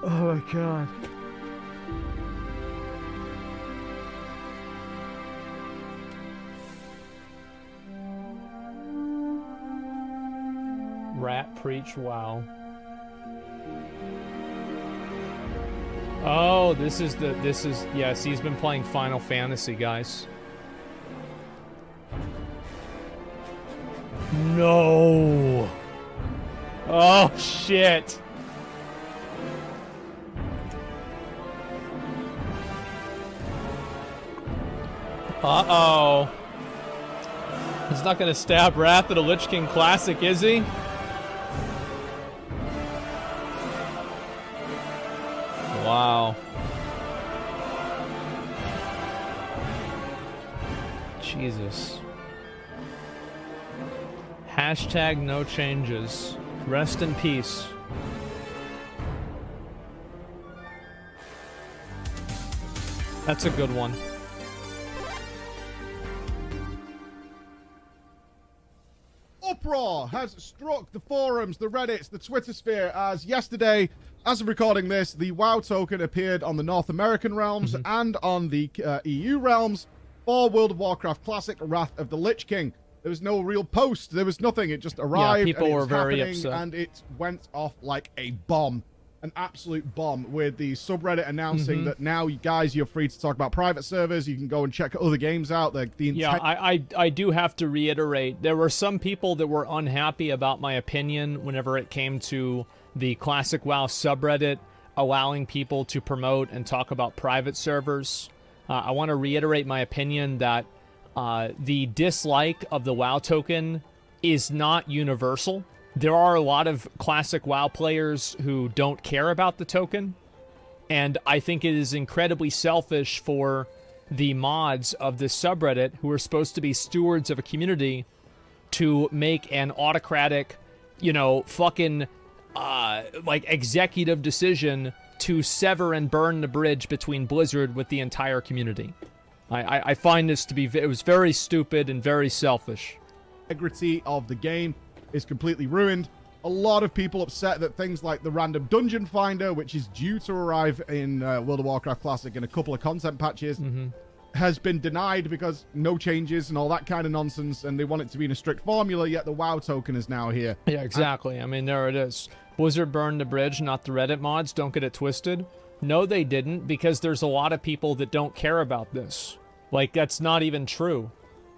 Oh my god. Rat preach WoW. Oh, this is yes, he's been playing Final Fantasy, guys. No. Oh shit. Uh-oh. He's not gonna stab Wrath at a Lich King Classic, is he? Wow. Jesus. Hashtag no changes. Rest in peace. That's a good one. Uproar has struck the forums, the Reddits, the Twitter sphere as yesterday, as of recording this, the WoW token appeared on the North American realms and on the EU realms for World of Warcraft Classic Wrath of the Lich King. There was no real post. There was nothing. It just arrived. Yeah, people and it were was very happening, upset. and it went off like a bomb. An absolute bomb, with the subreddit announcing that now, you guys, you're free to talk about private servers. You can go and check other games out. Yeah, I do have to reiterate, there were some people that were unhappy about my opinion whenever it came to the Classic WoW subreddit allowing people to promote and talk about private servers. I want to reiterate my opinion that the dislike of the WoW token is not universal. There are a lot of Classic WoW players who don't care about the token, and I think it is incredibly selfish for the mods of this subreddit, who are supposed to be stewards of a community, to make an autocratic, you know, fucking, like, executive decision to sever and burn the bridge between Blizzard with the entire community. I find this to be, it was very stupid and very selfish. Integrity of the game is completely ruined. A lot of people upset that things like the random dungeon finder, which is due to arrive in World of Warcraft Classic in a couple of content patches, has been denied because no changes and all that kind of nonsense, and they want it to be in a strict formula, yet the WoW token is now here. Yeah, exactly. I mean, there it is. Blizzard burned the bridge, not the Reddit mods. Don't get it twisted. No, they didn't, because there's a lot of people that don't care about this. Like, that's not even true.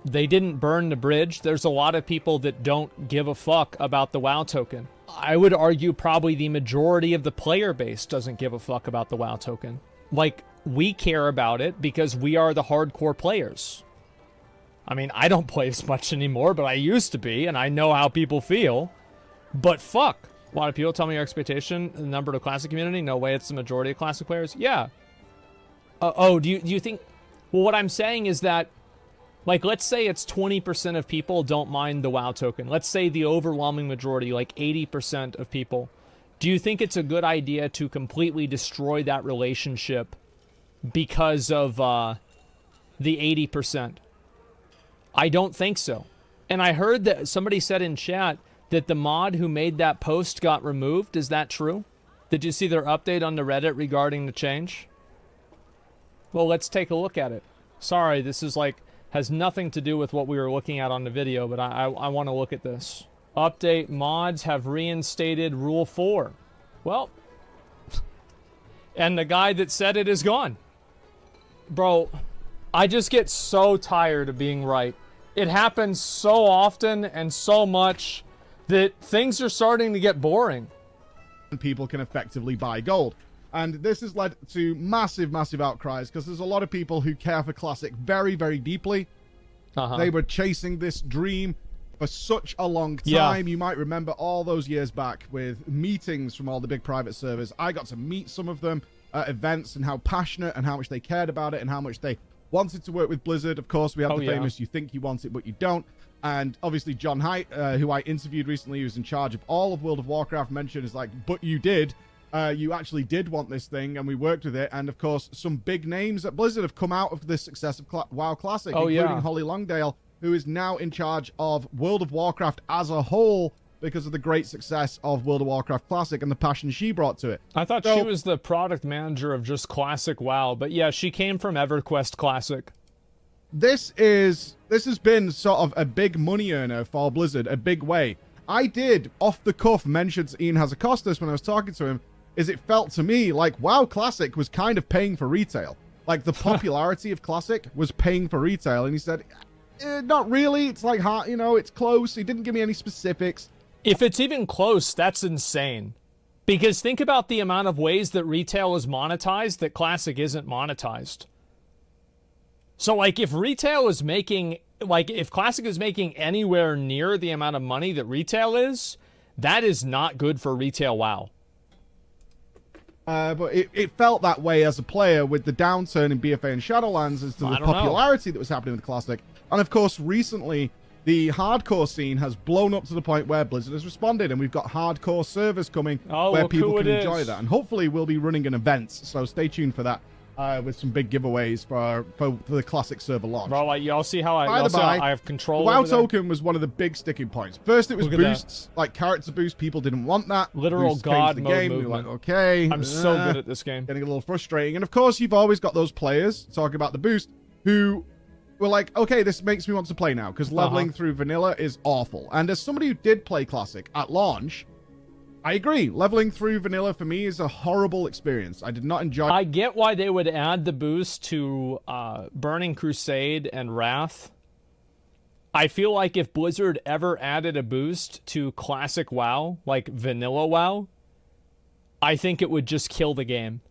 They didn't burn the bridge. There's a lot of people that don't give a fuck about the WoW token. I would argue probably the majority of the player base doesn't give a fuck about the WoW token. Like, we care about it because we are the hardcore players. I mean, I don't play as much anymore, but I used to be, and I know how people feel. But fuck. A lot of people tell me your expectation, the number of the Classic community. No way it's the majority of Classic players. Yeah. Do you think... Well, what I'm saying is that, like, let's say it's 20% of people don't mind the WoW token. Let's say the overwhelming majority, like 80% of people. Do you think it's a good idea to completely destroy that relationship because of the 80%? I don't think so. And I heard that somebody said in chat that the mod who made that post got removed. Is that true? Did you see their update on the Reddit regarding the change? Well, let's take a look at it. Sorry, this is like, has nothing to do with what we were looking at on the video, but I want to look at this. Update, mods have reinstated Rule 4. Well, and the guy that said it is gone. Bro, I just get so tired of being right. It happens so often and so much that things are starting to get boring. People can effectively buy gold. And this has led to massive, massive outcries, because there's a lot of people who care for Classic very, very deeply. They were chasing this dream for such a long time. Yeah. You might remember all those years back with meetings from all the big private servers. I got to meet some of them at events, and how passionate and how much they cared about it and how much they wanted to work with Blizzard. Of course, we have the famous, you think you want it, but you don't. And obviously John Haidt, who I interviewed recently, who's in charge of all of World of Warcraft, mentioned is like, but you did. You actually did want this thing, and we worked with it. And of course, some big names at Blizzard have come out of this success of WoW Classic, including Holly Longdale, who is now in charge of World of Warcraft as a whole because of the great success of World of Warcraft Classic and the passion she brought to it. I thought she was the product manager of just Classic WoW, but yeah, she came from EverQuest Classic. This has been sort of a big money earner for Blizzard, a big way. I did, off the cuff, mention to Ian Hazakostas when I was talking to him, is it felt to me like WoW Classic was kind of paying for retail. Like, the popularity of Classic was paying for retail, and he said, not really, it's like, you know, it's close. He didn't give me any specifics. If it's even close, that's insane. Because think about the amount of ways that retail is monetized that Classic isn't monetized. So, like, if retail is making, like, if Classic is making anywhere near the amount of money that retail is, that is not good for retail WoW. But it felt that way as a player with the downturn in BFA and Shadowlands as to the popularity that was happening with Classic. And of course, recently, the hardcore scene has blown up to the point where Blizzard has responded, and we've got hardcore servers coming where people can enjoy that. And hopefully we'll be running an event, so stay tuned for that. With some big giveaways for the Classic server launch. Bro, like, y'all see how I have control over WoW token was one of the big sticking points. First, it was boosts, like character boost. People didn't want that. Literal Boosts god the mode game. movement. We were like, okay. I'm so good at this game. Getting a little frustrating. And of course, you've always got those players, talking about the boost, who were like, okay, this makes me want to play now, because leveling through vanilla is awful. And as somebody who did play Classic at launch, I agree. Leveling through vanilla for me is a horrible experience. I did not enjoy it. I get why they would add the boost to Burning Crusade and Wrath. I feel like if Blizzard ever added a boost to Classic WoW, like vanilla WoW, I think it would just kill the game.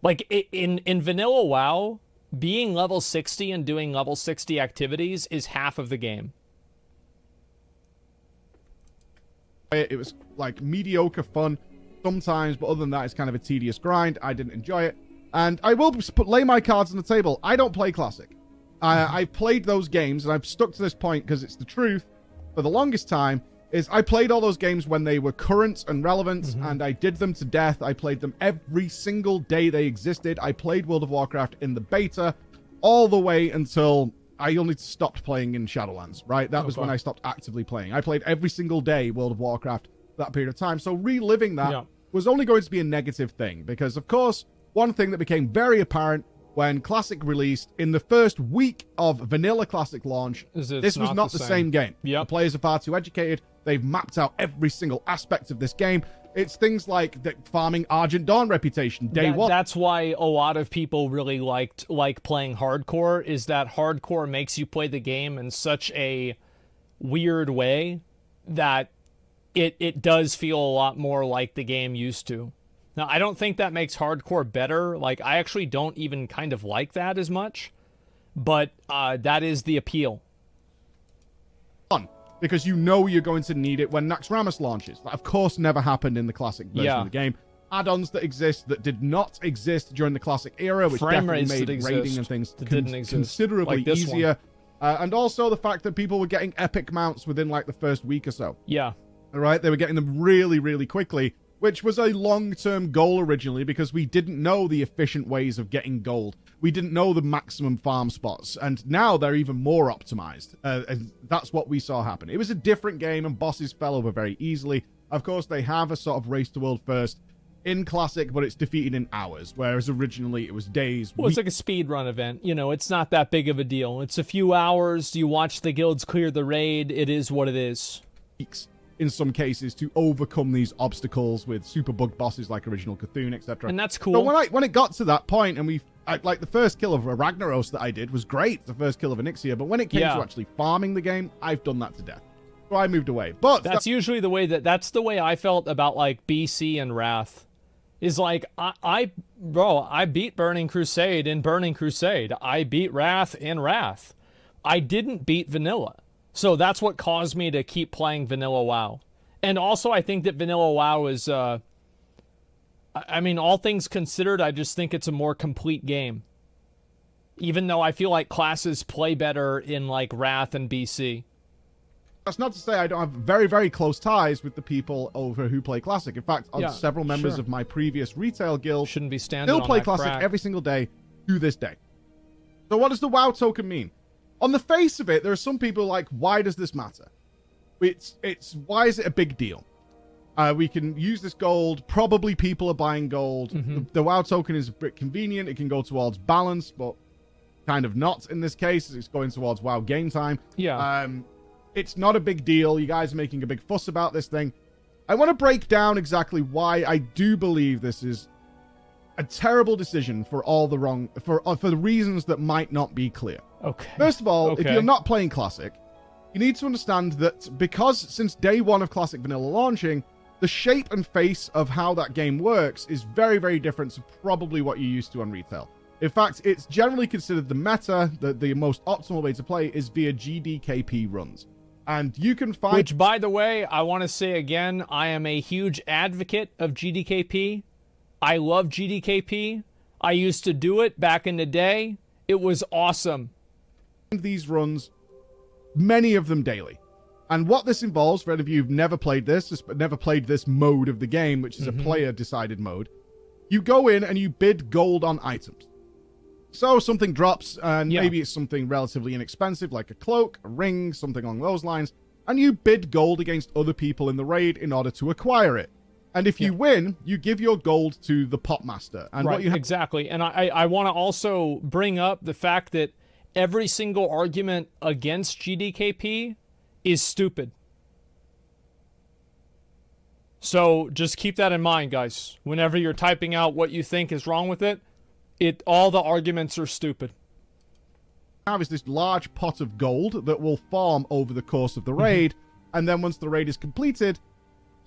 Like, in vanilla WoW, being level 60 and doing level 60 activities is half of the game. It was like mediocre fun sometimes, but other than that, it's kind of a tedious grind. I didn't enjoy it. And I will lay my cards on the table. I don't play Classic. I've played those games, and I've stuck to this point because it's the truth for the longest time, is I played all those games when they were current and relevant, and I did them to death. I played them every single day they existed. I played World of Warcraft in the beta all the way until I only stopped playing in Shadowlands, right? That was when I stopped actively playing. I played every single day World of Warcraft that period of time. So reliving that was only going to be a negative thing because, of course, one thing that became very apparent when Classic released in the first week of Vanilla Classic launch, this was not the same game. The players are far too educated. They've mapped out every single aspect of this game. It's things like the farming Argent Dawn reputation, day one. That's why a lot of people really like playing hardcore, is that hardcore makes you play the game in such a weird way that it does feel a lot more like the game used to. Now, I don't think that makes hardcore better. Like, I actually don't even kind of like that as much, but that is the appeal. Because you know you're going to need it when Naxxramas launches. That, of course, never happened in the Classic version of the game. Add-ons that exist that did not exist during the Classic era, which definitely made raiding and things considerably easier. And also the fact that people were getting epic mounts within, like, the first week or so. Yeah. All right? They were getting them really, really quickly, which was a long-term goal originally because we didn't know the efficient ways of getting gold. We didn't know the maximum farm spots, and now they're even more optimized. And that's what we saw happen. It was a different game, and bosses fell over very easily. Of course, they have a sort of race to world first in Classic, but it's defeated in hours, whereas originally it was days. Well, it's like a speedrun event. You know, it's not that big of a deal. It's a few hours. You watch the guilds clear the raid. It is what it is. Weeks, in some cases, to overcome these obstacles with super bug bosses like original Cthulhu, etc. And that's cool. But when it got to that point, and like the first kill of a Ragnaros that I did was great, the first kill of Onyxia, but when it came to actually farming the game, I've done that to death. So I moved away. But that's usually the way that's the way I felt about like BC and Wrath. Is like I beat Burning Crusade in Burning Crusade. I beat Wrath in Wrath. I didn't beat Vanilla. So that's what caused me to keep playing Vanilla WoW. And also I think that Vanilla WoW is I mean, all things considered, I just think it's a more complete game. Even though I feel like classes play better in, like, Wrath and BC. That's not to say I don't have very, very close ties with the people over who play Classic. In fact, several members of my previous retail guild shouldn't be standing still on play that Classic crack. every single day to this day. So what does the WoW token mean? On the face of it, there are some people like, why does this matter? It's why is it a big deal? We can use this gold. Probably people are buying gold. The WoW token is a bit convenient. It can go towards balance, but kind of not in this case. It's going towards WoW game time. Yeah. It's not a big deal. You guys are making a big fuss about this thing. I want to break down exactly why I do believe this is a terrible decision for all the wrong, for the reasons that might not be clear. Okay. First of all, if you're not playing Classic, you need to understand that because since day one of Classic Vanilla launching, the shape and face of how that game works is very, very different to probably what you're used to on retail. In fact, it's generally considered the meta, the most optimal way to play is via GDKP runs. And you can find... Which, by the way, I want to say again, I am a huge advocate of GDKP. I love GDKP. I used to do it back in the day. It was awesome. These runs, many of them daily. And what this involves, for any of you who've never played this mode of the game, which is a player-decided mode, you go in and you bid gold on items. So something drops, and maybe it's something relatively inexpensive, like a cloak, a ring, something along those lines, and you bid gold against other people in the raid in order to acquire it. And if you win, you give your gold to the pot master. And what you exactly. And I want to also bring up the fact that every single argument against GDKP is stupid. So just keep that in mind, guys. Whenever you're typing out what you think is wrong with it, all the arguments are stupid. Have is this large pot of gold that will farm over the course of the raid, and then once the raid is completed,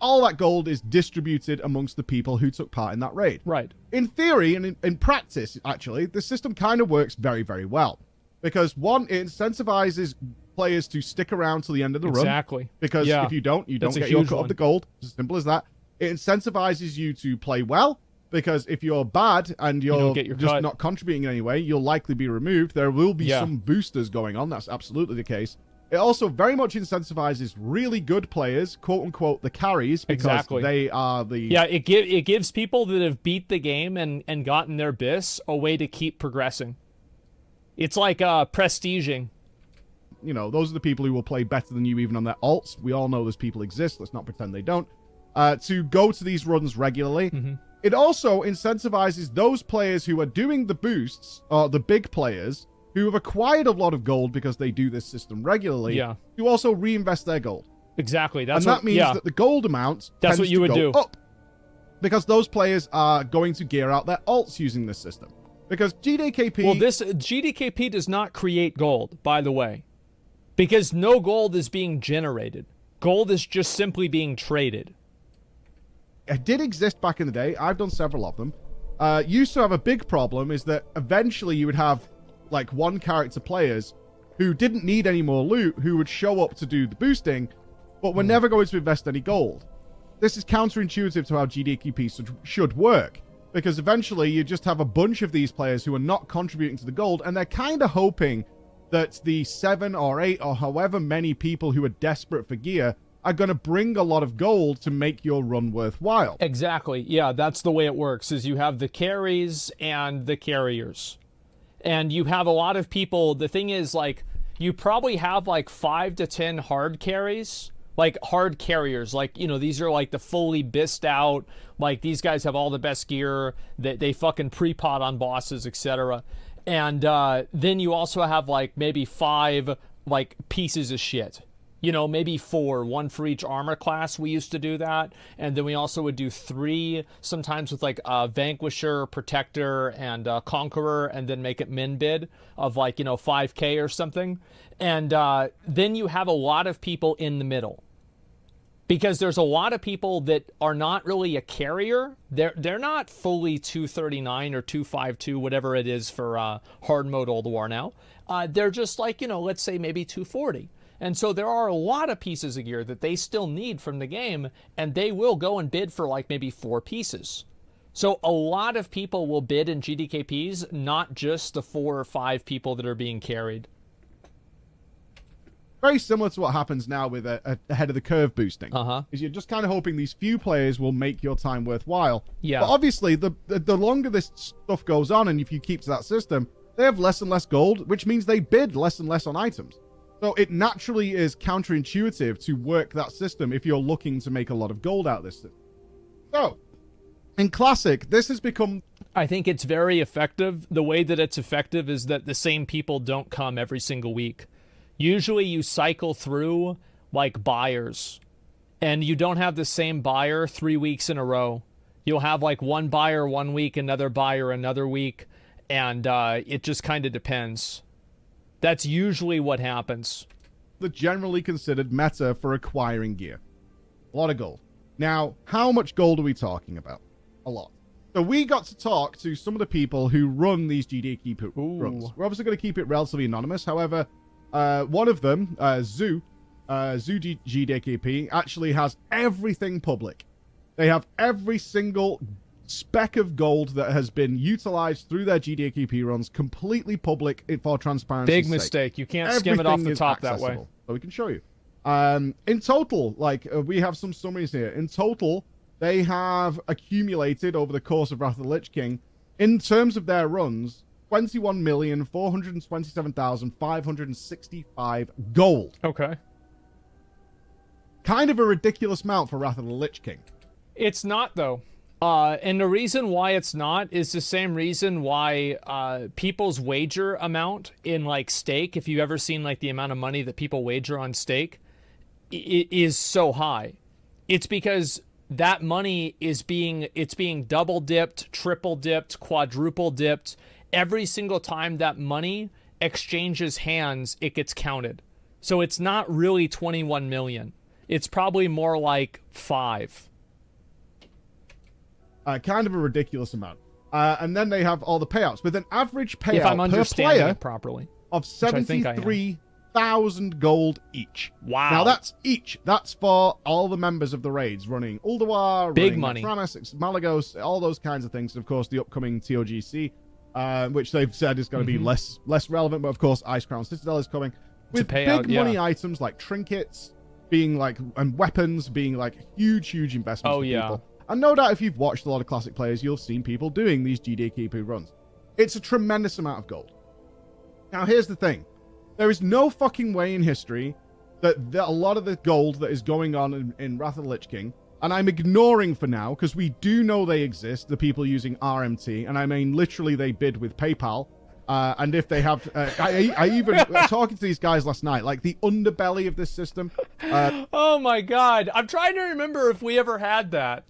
all that gold is distributed amongst the people who took part in that raid. Right. In theory, and in practice, actually, the system kind of works very, very well. Because, one, it incentivizes players to stick around till the end of the run. Exactly. Because if you don't get your cut of the gold. It's as simple as that. It incentivizes you to play well, because if you're bad and you're just not contributing in any way, you'll likely be removed. There will be some boosters going on. That's absolutely the case. It also very much incentivizes really good players, quote-unquote, the carries, because they are the... Yeah, it gives people that have beat the game and gotten their bis a way to keep progressing. It's like prestiging. You know, those are the people who will play better than you even on their alts. We all know those people exist. Let's not pretend they don't. To go to these runs regularly. It also incentivizes those players who are doing the boosts, or the big players, who have acquired a lot of gold because they do this system regularly, to also reinvest their gold. Exactly. That means that the gold amount tends what you would do up, because those players are going to gear out their alts using this system. Because GDKP... Well, this GDKP does not create gold, by the way, because no gold is being generated. Gold is just simply being traded. It did exist back in the day. I've done several of them. Used to have a big problem is that eventually you would have like one character players who didn't need any more loot, who would show up to do the boosting, but were never going to invest any gold. This is counterintuitive to how GDKP should work, because eventually you just have a bunch of these players who are not contributing to the gold, and they're kind of hoping that the 7 or 8 or however many people who are desperate for gear are going to bring a lot of gold to make your run worthwhile. Exactly. Yeah, that's the way it works, is you have the carries and the carriers. And you have a lot of people, the thing is, like, you probably have like 5 to 10 hard carries, like hard carriers. Like, you know, these are like the fully bissed out, like these guys have all the best gear, they fucking pre-pot on bosses, etc. And then you also have like maybe 5 like pieces of shit. You know, maybe 4, 1 for each armor class. We used to do that. And then we also would do 3, sometimes with like Vanquisher, Protector, and Conqueror, and then make it min bid of like, you know, 5k or something. And then you have a lot of people in the middle. Because there's a lot of people that are not really a carrier. They're not fully 239 or 252, whatever it is for hard mode Old War now. They're just like, you know, let's say maybe 240. And so there are a lot of pieces of gear that they still need from the game, and they will go and bid for like maybe 4 pieces. So a lot of people will bid in GDKPs, not just the 4 or 5 people that are being carried. Very similar to what happens now with a ahead of the curve boosting. Is you're just kind of hoping these few players will make your time worthwhile. Yeah. But obviously, the longer this stuff goes on, and if you keep to that system, they have less and less gold, which means they bid less and less on items. So it naturally is counterintuitive to work that system if you're looking to make a lot of gold out of this system. So, in Classic, this has become... I think it's very effective. The way that it's effective is that the same people don't come every single week. Usually you cycle through like buyers, and you don't have the same buyer 3 weeks in a row. You'll have like one buyer 1 week, another buyer another week, and it just kind of depends. That's usually what happens. The generally considered meta for acquiring gear. A lot of gold. Now, how much gold are we talking about? A lot. So we got to talk to some of the people who run these GDK runs. We're obviously going to keep it relatively anonymous. However, one of them, Zoo GDKP, actually has everything public. They have every single speck of gold that has been utilized through their GDKP runs completely public for transparency. Big mistake. You can't skim it off the top that way. So we can show you. In total, like we have some summaries here. In total, they have accumulated over the course of Wrath of the Lich King, in terms of their runs, 21,427,565 gold. Okay. Kind of a ridiculous amount for Wrath of the Lich King. It's not, though. And the reason why it's not is the same reason why people's wager amount in, like, stake, if you've ever seen, like, the amount of money that people wager on stake, is so high. It's because that money is being double dipped, triple dipped, quadruple dipped. Every single time that money exchanges hands, it gets counted. So it's not really 21 million. It's probably more like 5. Kind of a ridiculous amount. And then they have all the payouts with an average payout if I'm per understanding player it properly, of 73,000 gold each. Wow. Now that's each. That's for all the members of the raids running Ulduar, big running money, Tramis, Malagos, all those kinds of things. And of course, the upcoming TOGC, which they've said is going to be less relevant. But of course, Ice Crown Citadel is coming with big money items like trinkets being like, and weapons being like huge investments for people. And no doubt if you've watched a lot of Classic players, you'll have seen people doing these GDKP runs. It's a tremendous amount of gold. Now, here's the thing. There is no fucking way in history that a lot of the gold that is going on in Wrath of the Lich King, and I'm ignoring for now, because we do know they exist, the people using RMT, and I mean literally they bid with PayPal, and if they have... I even... talking to these guys last night, like the underbelly of this system... oh my god, I'm trying to remember if we ever had that.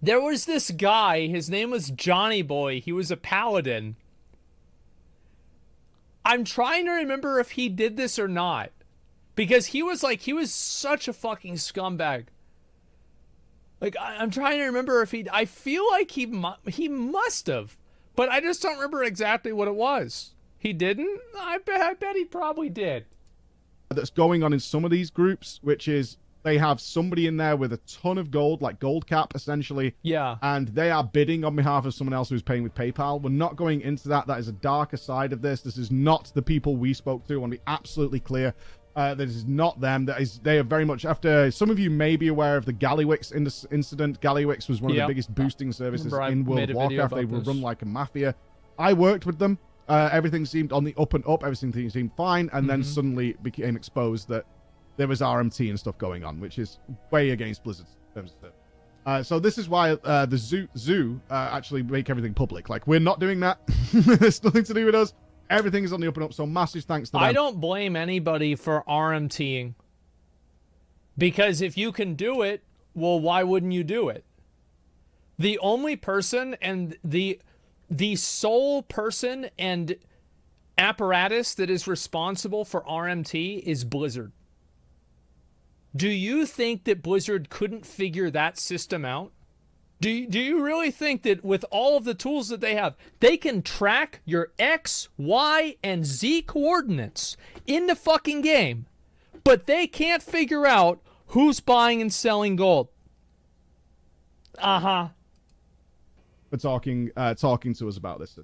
There was this guy, his name was Johnny Boy, he was a paladin. I'm trying to remember if he did this or not. Because he was such a fucking scumbag. Like, I'm trying to remember if I feel like he must have. But I just don't remember exactly what it was. He didn't? I bet he probably did. That's going on in some of these groups, which is... They have somebody in there with a ton of gold, like gold cap, essentially. Yeah. And they are bidding on behalf of someone else who's paying with PayPal. We're not going into that. That is a darker side of this. This is not the people we spoke to. I want to be absolutely clear. That is not them. They are very much after... Some of you may be aware of the Gallywix incident. Gallywix was one of the biggest boosting services in World of Warcraft. They were run like a mafia. I worked with them. Everything seemed on the up and up. Everything seemed fine. And then suddenly it became exposed that there was RMT and stuff going on, which is way against Blizzard's terms. So this is why the Zoo actually make everything public. Like, we're not doing that. There's nothing to do with us. Everything is on the up and up, so massive thanks to them. I don't blame anybody for RMTing. Because if you can do it, well, why wouldn't you do it? The only person and the sole person and apparatus that is responsible for RMT is Blizzard. Do you think that Blizzard couldn't figure that system out? Do you really think that with all of the tools that they have, they can track your X, Y, and Z coordinates in the fucking game, but they can't figure out who's buying and selling gold? Uh-huh. For talking to us about this.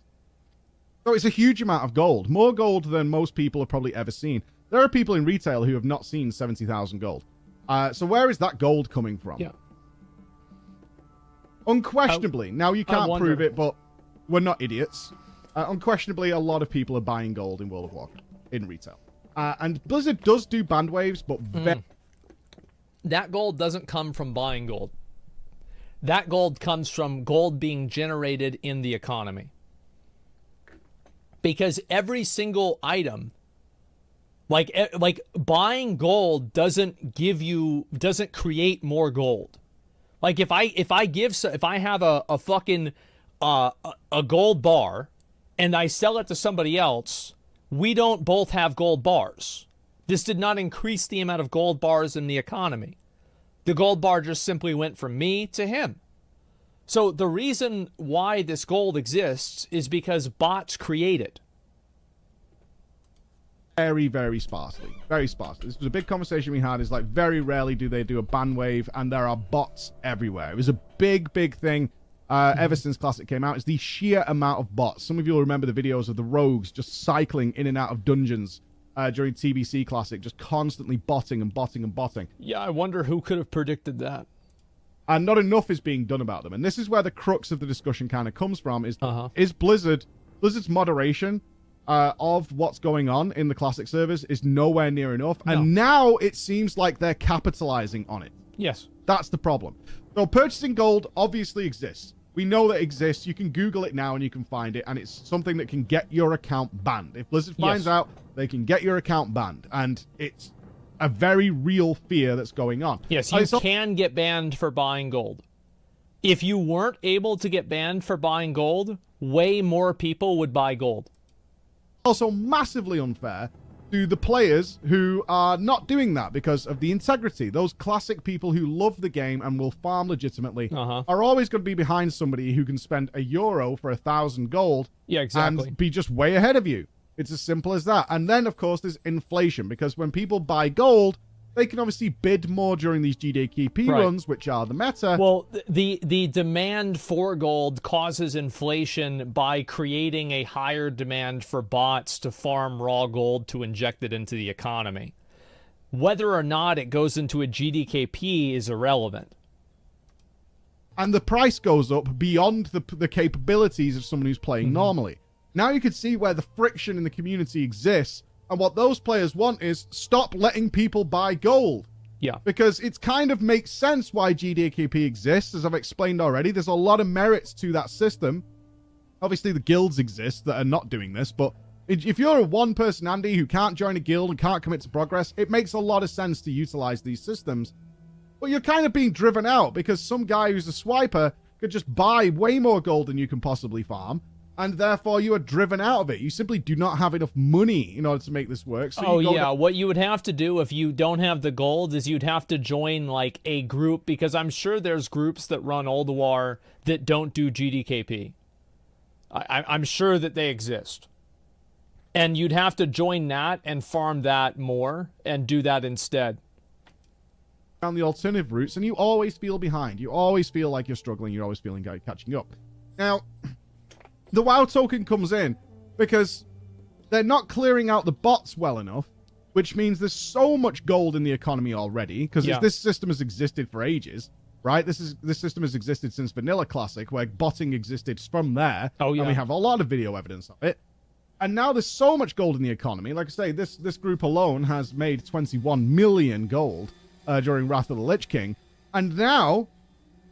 So it's a huge amount of gold. More gold than most people have probably ever seen. There are people in retail who have not seen 70,000 gold. So where is that gold coming from? Yeah. Unquestionably. Now, you can't prove it, but we're not idiots. Unquestionably, a lot of people are buying gold in World of Warcraft in retail. And Blizzard does do band waves, but that gold doesn't come from buying gold. That gold comes from gold being generated in the economy. Because every single item, like buying gold doesn't create more gold. Like if I have a fucking a gold bar and I sell it to somebody else, we don't both have gold bars. This did not increase the amount of gold bars in the economy. The gold bar just simply went from me to him. So the reason why this gold exists is because bots create it. Very, very sparsely. Very sparsely. This was a big conversation we had, is like very rarely do they do a ban wave, and there are bots everywhere. It was a big, big thing ever since Classic came out. It's the sheer amount of bots. Some of you will remember the videos of the rogues just cycling in and out of dungeons during TBC Classic, just constantly botting and botting and botting. Yeah, I wonder who could have predicted that. And not enough is being done about them. And this is where the crux of the discussion kind of comes from, is Blizzard's moderation of what's going on in the Classic servers is nowhere near enough. No. And now it seems like they're capitalizing on it. Yes. That's the problem. So purchasing gold obviously exists. We know that it exists. You can Google it now and you can find it. And it's something that can get your account banned. If Blizzard finds out, they can get your account banned. And it's a very real fear that's going on. Yes, you can get banned for buying gold. If you weren't able to get banned for buying gold, way more people would buy gold. Also massively unfair to the players who are not doing that because of the integrity. Those Classic people who love the game and will farm legitimately are always going to be behind somebody who can spend €1 for 1,000 gold and be just way ahead of you. It's as simple as that. And then, of course, there's inflation, because when people buy gold, they can obviously bid more during these GDKP runs, which are the meta. Well, the demand for gold causes inflation by creating a higher demand for bots to farm raw gold to inject it into the economy. Whether or not it goes into a GDKP is irrelevant. And the price goes up beyond the capabilities of someone who's playing normally. Now you can see where the friction in the community exists. And what those players want is stop letting people buy gold. Yeah. Because it kind of makes sense why GDKP exists, as I've explained already. There's a lot of merits to that system. Obviously, the guilds exist that are not doing this, but if you're a one-person Andy who can't join a guild and can't commit to progress, it makes a lot of sense to utilize these systems. But you're kind of being driven out because some guy who's a swiper could just buy way more gold than you can possibly farm. And therefore, you are driven out of it. You simply do not have enough money in order to make this work. So what you would have to do if you don't have the gold is you'd have to join, like, a group, because I'm sure there's groups that run Old War that don't do GDKP. I'm sure that they exist. And you'd have to join that and farm that more and do that instead. On the alternative routes, and you always feel behind. You always feel like you're struggling. You're always feeling like catching up. Now, the WoW token comes in because they're not clearing out the bots well enough, which means there's so much gold in the economy already, because this system has existed for ages, right? This system has existed since Vanilla Classic, where botting existed from there. And we have a lot of video evidence of it. And now there's so much gold in the economy. Like I say, this group alone has made 21 million gold during Wrath of the Lich King. And now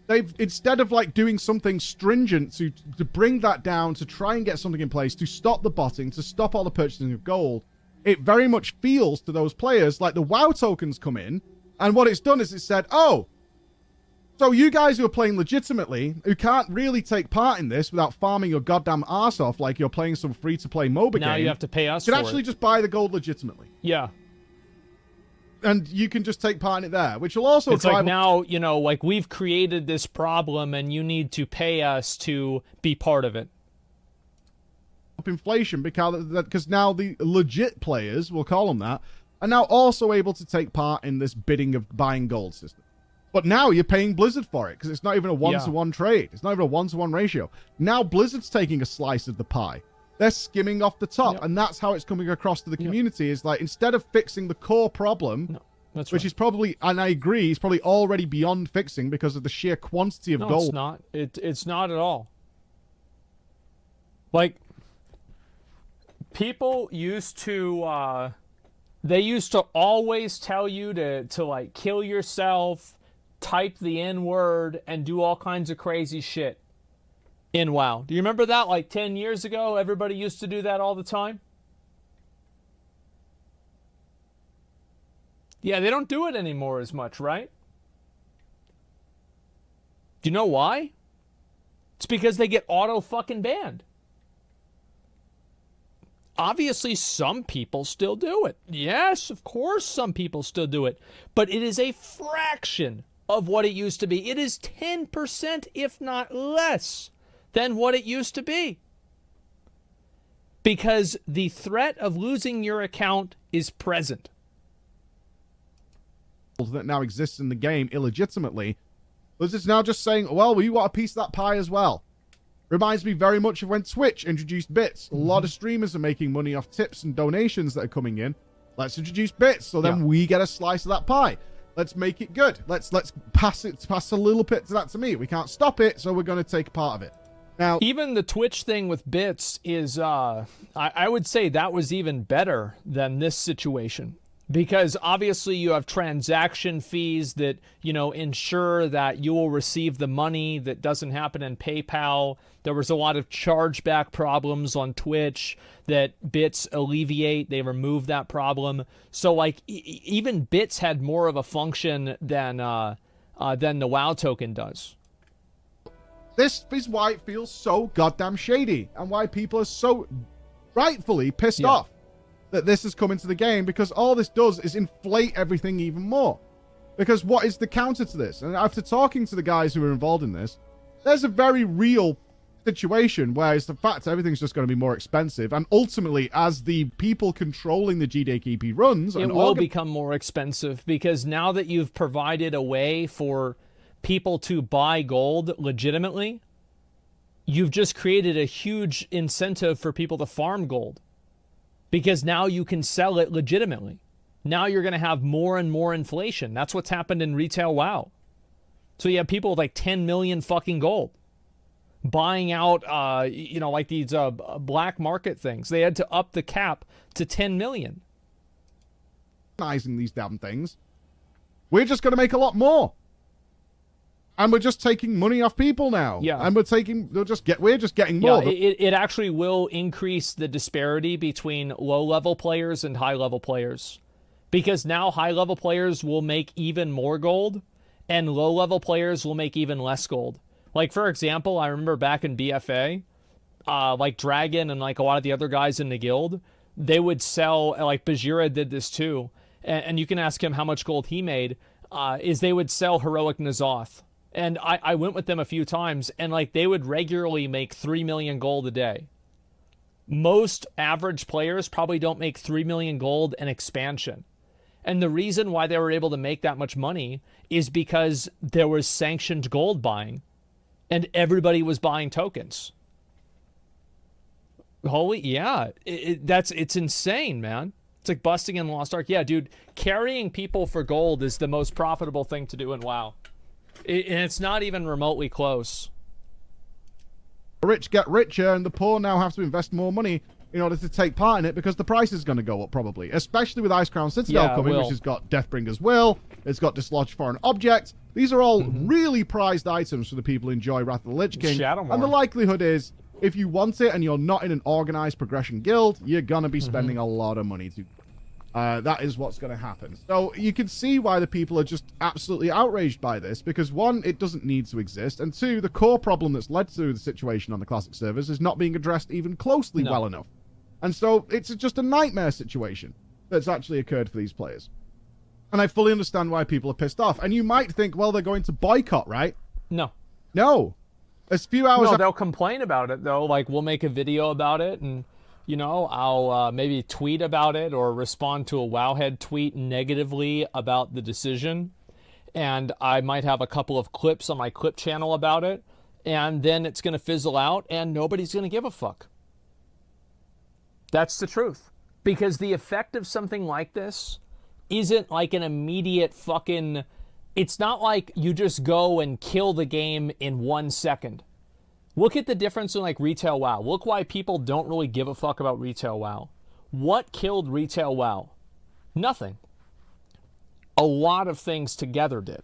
they've, instead of like doing something stringent to bring that down, to try and get something in place, to stop the botting, to stop all the purchasing of gold, it very much feels to those players like the WoW tokens come in, and what it's done is it said, oh, so you guys who are playing legitimately, who can't really take part in this without farming your goddamn arse off like you're playing some free-to-play MOBA game. Now you have to pay us for it. You can actually just buy the gold legitimately. Yeah. And you can just take part in it there, which will also... It's like now, you know, like we've created this problem and you need to pay us to be part of it. Up inflation because now the legit players, we'll call them that, are now also able to take part in this bidding of buying gold system. But now you're paying Blizzard for it because it's not even a one-to-one trade. It's not even a one-to-one ratio. Now Blizzard's taking a slice of the pie. They're skimming off the top, and that's how it's coming across to the community. Is like, instead of fixing the core problem, which is probably, and I agree, is probably already beyond fixing because of the sheer quantity of gold. No, it's not. It's not at all. Like, People used to, they used to always tell you to like kill yourself, type the N-word, and do all kinds of crazy shit in WoW. Do you remember that? Like 10 years ago, everybody used to do that all the time? Yeah, they don't do it anymore as much, right? Do you know why? It's because they get auto fucking banned. Obviously, some people still do it. Yes, of course, some people still do it. But it is a fraction of what it used to be. It is 10%, if not less, than what it used to be. Because the threat of losing your account is present. That now exists in the game illegitimately. Blizzard's it's now just saying, well, we want a piece of that pie as well. Reminds me very much of when Twitch introduced bits. A lot of streamers are making money off tips and donations that are coming in. Let's introduce bits, so then we get a slice of that pie. Let's make it good. Let's pass a little bit to that to me. We can't stop it, so we're going to take part of it. Now, even the Twitch thing with bits is, I would say that was even better than this situation. Because obviously you have transaction fees that, you know, ensure that you will receive the money. That doesn't happen in PayPal. There was a lot of chargeback problems on Twitch that bits alleviate. They remove that problem. So like even bits had more of a function than the WoW token does. This is why it feels so goddamn shady and why people are so rightfully pissed off that this has come into the game, because all this does is inflate everything even more. Because what is the counter to this? And after talking to the guys who are involved in this, there's a very real situation where it's the fact everything's just going to be more expensive, and ultimately, as the people controlling the GDKP runs, it will become more expensive, because now that you've provided a way for people to buy gold legitimately, you've just created a huge incentive for people to farm gold. Because now you can sell it legitimately. Now you're going to have more and more inflation. That's what's happened in retail WoW. So you have people with like 10 million fucking gold buying out, you know, like these black market things. They had to up the cap to 10 million. These damn things. We're just going to make a lot more. And we're just taking money off people now. Yeah. And we're just getting more. Yeah, it actually will increase the disparity between low-level players and high-level players. Because now high-level players will make even more gold, and low-level players will make even less gold. Like, for example, I remember back in BFA, like Dragon and like a lot of the other guys in the guild, they would sell, like Bajira did this too, and you can ask him how much gold he made, is they would sell Heroic N'Zoth. And I went with them a few times, and like they would regularly make 3 million gold a day. Most average players probably don't make 3 million gold in expansion. And the reason why they were able to make that much money is because there was sanctioned gold buying, and everybody was buying tokens. It's insane, man. It's like busting in Lost Ark. Yeah, dude, carrying people for gold is the most profitable thing to do in WoW. And it's not even remotely close. The rich get richer, and the poor now have to invest more money in order to take part in it, because the price is going to go up probably, especially with Icecrown Citadel coming, which has got Deathbringer's Will, it's got Dislodged Foreign Object. These are all really prized items for the people who enjoy Wrath of the Lich King. And the likelihood is, if you want it and you're not in an organized progression guild, you're going to be spending a lot of money to... that is what's going to happen. So you can see why the people are just absolutely outraged by this, because one, it doesn't need to exist, and two, the core problem that's led to the situation on the classic servers is not being addressed even closely well enough. And so it's just a nightmare situation that's actually occurred for these players. And I fully understand why people are pissed off. And you might think, well, they're going to boycott, right? No. A few hours... No, they'll complain about it, though. Like, we'll make a video about it, and... You know, I'll maybe tweet about it or respond to a Wowhead tweet negatively about the decision. And I might have a couple of clips on my clip channel about it. And then it's going to fizzle out and nobody's going to give a fuck. That's the truth. Because the effect of something like this isn't like an immediate fucking... It's not like you just go and kill the game in 1 second. Look at the difference in like retail WoW. Look why people don't really give a fuck about retail WoW. What killed retail WoW? Nothing. A lot of things together did.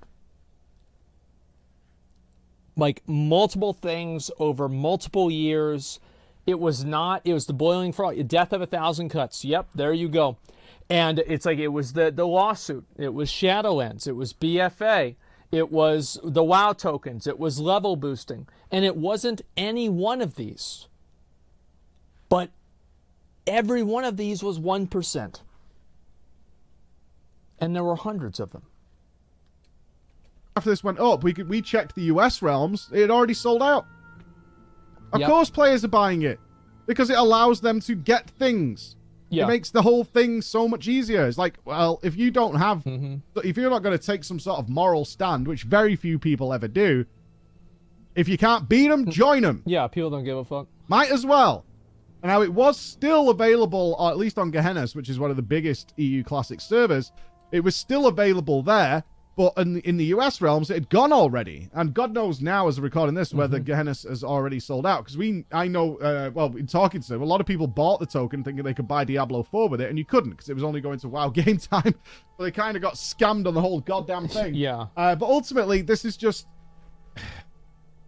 Like multiple things over multiple years. It was the boiling frog, death of 1,000 cuts. Yep, there you go. And it's like, it was the lawsuit. It was Shadowlands. It was BFA. It was the WoW tokens. It was level boosting. And it wasn't any one of these. But every one of these was 1%. And there were hundreds of them. After this went up, we checked the US realms. It had already sold out. Of course players are buying it. Because it allows them to get things. Yeah. It makes the whole thing so much easier. It's like, well, if you don't have... If you're not going to take some sort of moral stand, which very few people ever do, if you can't beat them, join them. Yeah, people don't give a fuck. Might as well. Now, it was still available, or at least on Gehenna's, which is one of the biggest EU Classic servers. It was still available there, but in the US realms, it had gone already. And God knows now, as we're recording this, whether Gehenna's has already sold out. Because I know, well, in talking to them, a lot of people bought the token thinking they could buy Diablo 4 with it, and you couldn't, because it was only going to WoW game time. But they kind of got scammed on the whole goddamn thing. Yeah. But ultimately, this is just...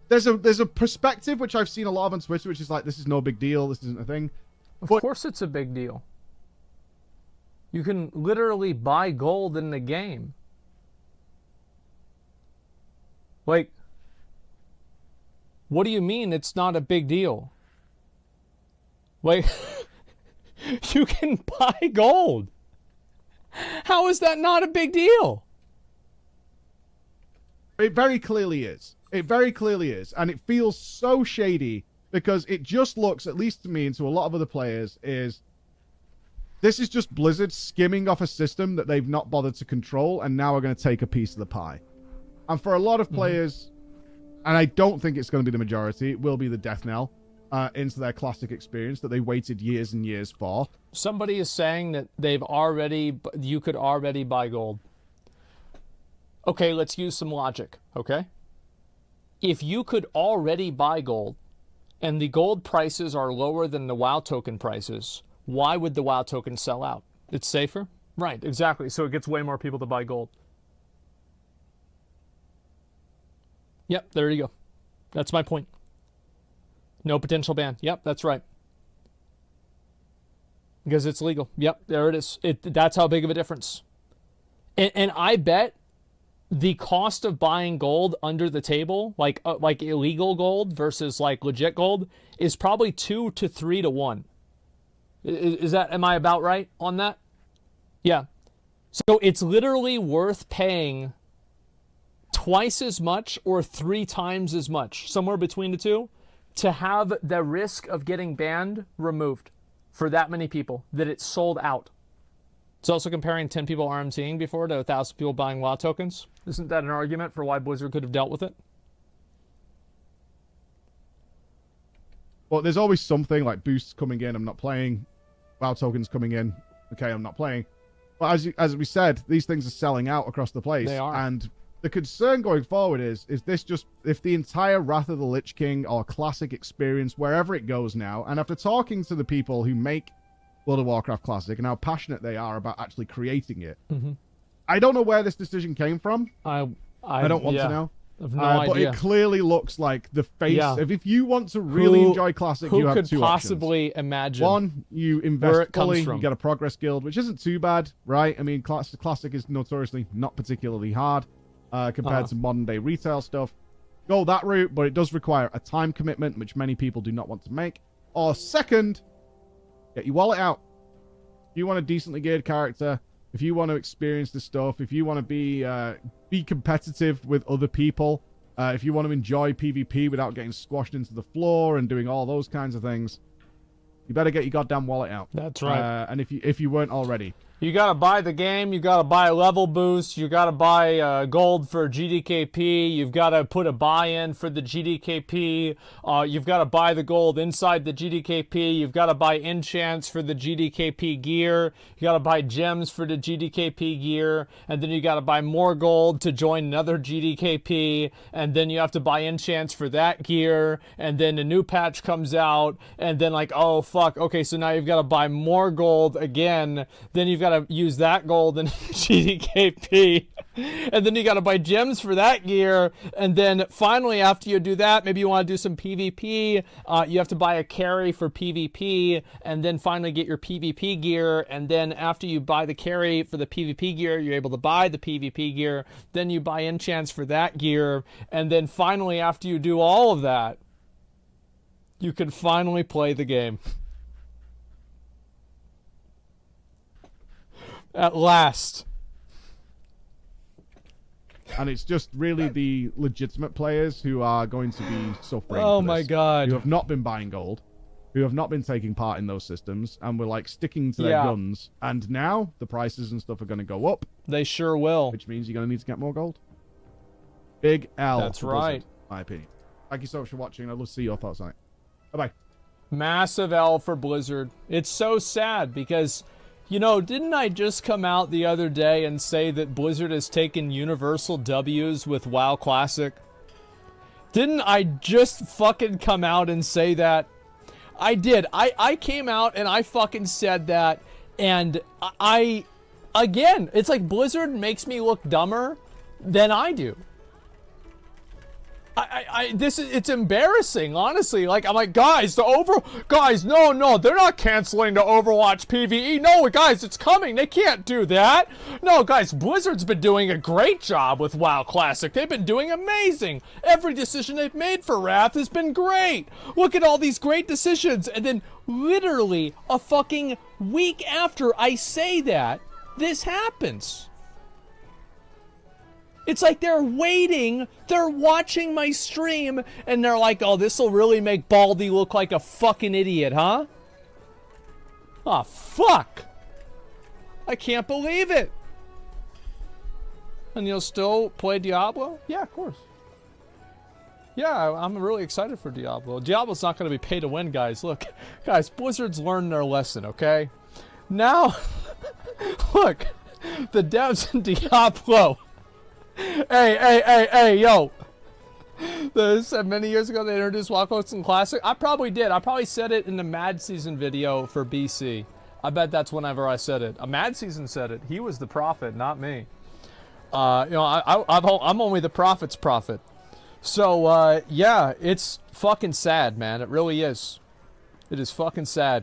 There's a perspective, which I've seen a lot of on Twitter, which is like, this is no big deal, this isn't a thing. Of course it's a big deal. You can literally buy gold in the game. Like, what do you mean it's not a big deal? Like, you can buy gold. How is that not a big deal? It very clearly is. It very clearly is. And it feels so shady because it just looks, at least to me and to a lot of other players, this is just Blizzard skimming off a system that they've not bothered to control and now are going to take a piece of the pie. And for a lot of players, and I don't think it's going to be the majority, it will be the death knell into their classic experience that they waited years and years for. Somebody is saying that you could already buy gold. Okay, let's use some logic, okay? If you could already buy gold, and the gold prices are lower than the WoW token prices, why would the WoW token sell out? It's safer? Right, exactly. So it gets way more people to buy gold. Yep, there you go. That's my point. No potential ban. Yep, that's right. Because it's legal. Yep, there it is. That's how big of a difference. And I bet the cost of buying gold under the table, like illegal gold versus like legit gold, is probably 2 to 3 to 1. Am I about right on that? Yeah. So it's literally worth paying twice as much or 3 times as much, somewhere between the two, to have the risk of getting banned removed for that many people, that it's sold out. It's also comparing 10 people RMTing before to 1,000 people buying WoW tokens. Isn't that an argument for why Blizzard could have dealt with it? Well, there's always something like boosts coming in, I'm not playing. WoW tokens coming in, okay, I'm not playing. But as we said, these things are selling out across the place. They are. And the concern going forward is this just, if the entire Wrath of the Lich King or classic experience, wherever it goes now, and after talking to the people who make World of Warcraft Classic and how passionate they are about actually creating it, I don't know where this decision came from. I don't want to know. I have no idea. But it clearly looks like the face of, if you want to really enjoy Classic, you have 2 options. Who could possibly imagine? One, you invest fully, you get a progress guild, which isn't too bad, right? I mean, Classic is notoriously not particularly hard compared to modern day retail stuff. Go that route, but it does require a time commitment, which many people do not want to make. Or second, get your wallet out. If you want a decently geared character, if you want to experience this stuff, if you want to be competitive with other people, if you want to enjoy PvP without getting squashed into the floor and doing all those kinds of things, you better get your goddamn wallet out. That's right. And if you weren't already. You gotta buy the game, you gotta buy a level boost, you gotta buy gold for GDKP, you've gotta put a buy-in for the GDKP, you've gotta buy the gold inside the GDKP, you've gotta buy enchants for the GDKP gear, you gotta buy gems for the GDKP gear, and then you gotta buy more gold to join another GDKP, and then you have to buy enchants for that gear, and then a new patch comes out, and then like, oh fuck, okay, so now you've gotta buy more gold again, then you've gotta use that gold in GDKP, and then you gotta buy gems for that gear, and then finally after you do that, maybe you want to do some PvP, you have to buy a carry for PvP, and then finally get your PvP gear, and then after you buy the carry for the PvP gear, you're able to buy the PvP gear, then you buy enchants for that gear, and then finally after you do all of that, you can finally play the game. At last. And it's just really the legitimate players who are going to be suffering. Oh for my this, god. who have not been buying gold, who have not been taking part in those systems, and were like sticking to their guns. And now the prices and stuff are going to go up. They sure will. Which means you're going to need to get more gold. Big L. That's right. Blizzard, my opinion. Thank you so much for watching. I'd love to see your thoughts on it. Bye-bye. Massive L for Blizzard. It's so sad because, you know, didn't I just come out the other day and say that Blizzard has taken universal W's with WoW Classic? Didn't I just fucking come out and say that? I did. I came out and I fucking said that, and again, it's like Blizzard makes me look dumber than I do. It's embarrassing, honestly. Like, I'm like, guys, no, they're not canceling the Overwatch PvE. No, guys, it's coming. They can't do that. No, guys, Blizzard's been doing a great job with WoW Classic. They've been doing amazing. Every decision they've made for Wrath has been great. Look at all these great decisions. And then, literally, a fucking week after I say that, this happens. It's like they're waiting, they're watching my stream, and they're like, oh, this'll really make Baldy look like a fucking idiot, huh? Aw, fuck! I can't believe it! And you'll still play Diablo? Yeah, of course. Yeah, I'm really excited for Diablo. Diablo's not going to be pay to win, guys. Look, guys, Blizzard's learned their lesson, okay? Now, look, the devs in Diablo... Hey, yo. This many years ago they introduced WoW Classic. I probably did. I probably said it in the Mad Season video for BC. I bet that's whenever I said it. A Mad Season said it. He was the prophet, not me. You know, I'm only the prophet's prophet. So, yeah, it's fucking sad, man. It really is. It is fucking sad.